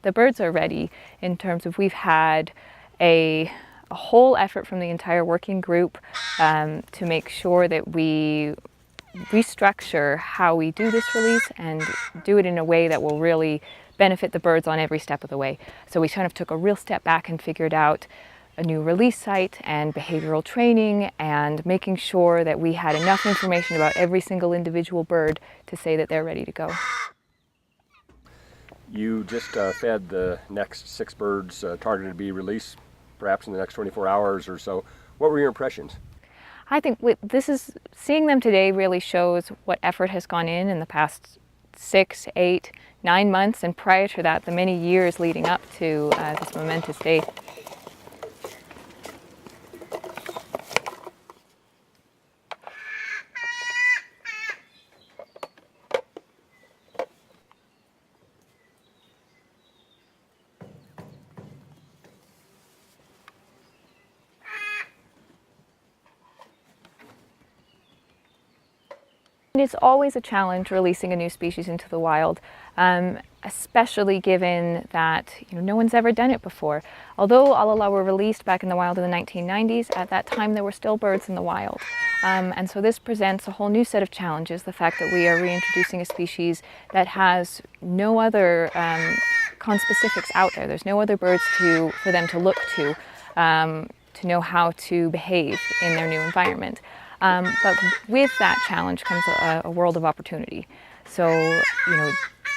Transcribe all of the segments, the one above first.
the birds are ready in terms of we've had a whole effort from the entire working group to make sure that we restructure how we do this release and do it in a way that will really benefit the birds on every step of the way. So we kind of took a real step back and figured out a new release site and behavioral training and making sure that we had enough information about every single individual bird to say that they're ready to go. You just fed the next 6 birds targeted to be released perhaps in the next 24 hours or so. What were your impressions? I think seeing them today really shows what effort has gone in the past 6, 8, 9 months, and prior to that, the many years leading up to this momentous day. It's always a challenge releasing a new species into the wild, especially given that no one's ever done it before. Although Alala were released back in the wild in the 1990s, at that time there were still birds in the wild. And so this presents a whole new set of challenges, the fact that we are reintroducing a species that has no other conspecifics out there. There's no other birds for them to look to know how to behave in their new environment. But with that challenge comes a world of opportunity. So,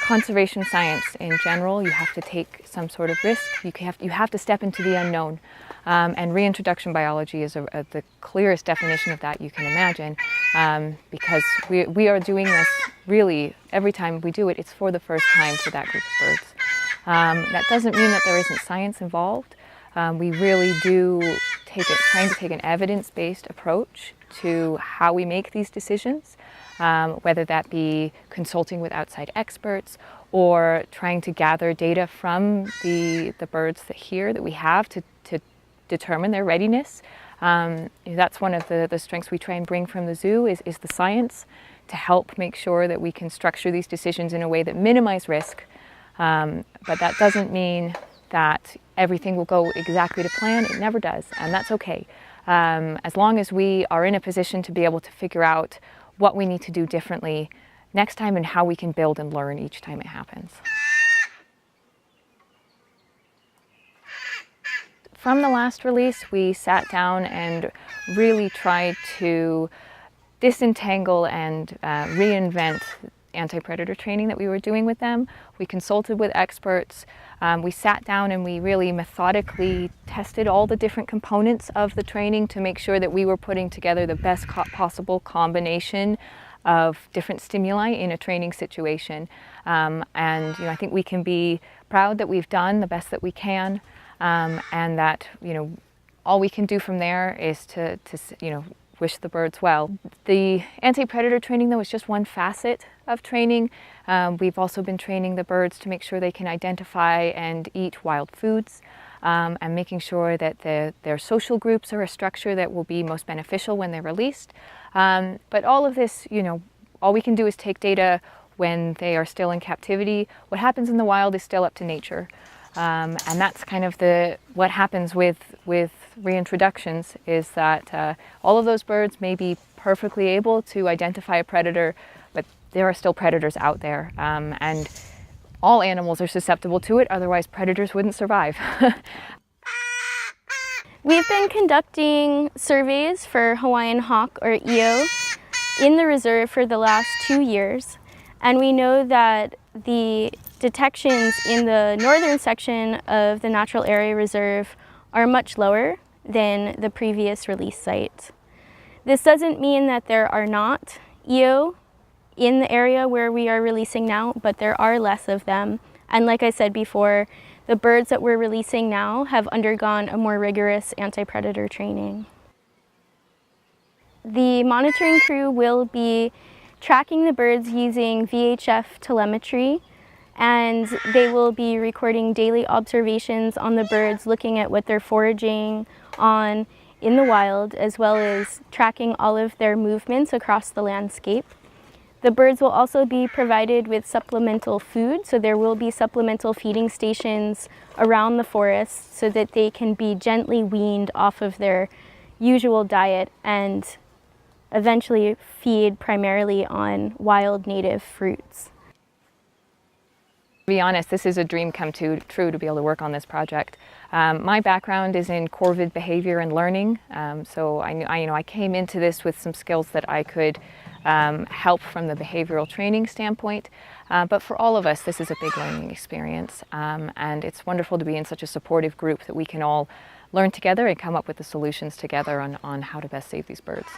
conservation science in general, you have to take some sort of risk. You have to step into the unknown. And reintroduction biology is the clearest definition of that you can imagine, because we are doing this really, every time we do it, it's for the first time for that group of birds. That doesn't mean that there isn't science involved. We really do trying to take an evidence-based approach to how we make these decisions, whether that be consulting with outside experts or trying to gather data from the birds that we have to determine their readiness. That's one of the strengths we try and bring from the zoo is the science to help make sure that we can structure these decisions in a way that minimize risk. But that doesn't mean that everything will go exactly to plan. It never does, and that's okay. As long as we are in a position to be able to figure out what we need to do differently next time and how we can build and learn each time it happens. From the last release, we sat down and really tried to disentangle and reinvent anti-predator training that we were doing with them. We consulted with experts. We sat down and we really methodically tested all the different components of the training to make sure that we were putting together the best possible combination of different stimuli in a training situation. And I think we can be proud that we've done the best that we can, and that all we can do from there is to wish the birds well. The anti-predator training, though, is just one facet of training. We've also been training the birds to make sure they can identify and eat wild foods, and making sure that their social groups are a structure that will be most beneficial when they're released. But all of this, all we can do is take data when they are still in captivity. What happens in the wild is still up to nature. And that's kind of what happens with reintroductions, is that all of those birds may be perfectly able to identify a predator, but there are still predators out there, and all animals are susceptible to it, otherwise predators wouldn't survive. We've been conducting surveys for Hawaiian hawk, or EO, in the reserve for the last 2 years, and we know that the detections in the northern section of the Natural Area Reserve are much lower than the previous release site. This doesn't mean that there are not EO in the area where we are releasing now, but there are less of them. And like I said before, the birds that we're releasing now have undergone a more rigorous anti-predator training. The monitoring crew will be tracking the birds using VHF telemetry, and they will be recording daily observations on the birds, looking at what they're foraging on in the wild, as well as tracking all of their movements across the landscape. The birds will also be provided with supplemental food, so there will be supplemental feeding stations around the forest so that they can be gently weaned off of their usual diet and eventually feed primarily on wild native fruits. To be honest, this is a dream come true to be able to work on this project. My background is in corvid behavior and learning, so I came into this with some skills that I could help from the behavioral training standpoint. But for all of us, this is a big learning experience, and it's wonderful to be in such a supportive group that we can all learn together and come up with the solutions together on how to best save these birds.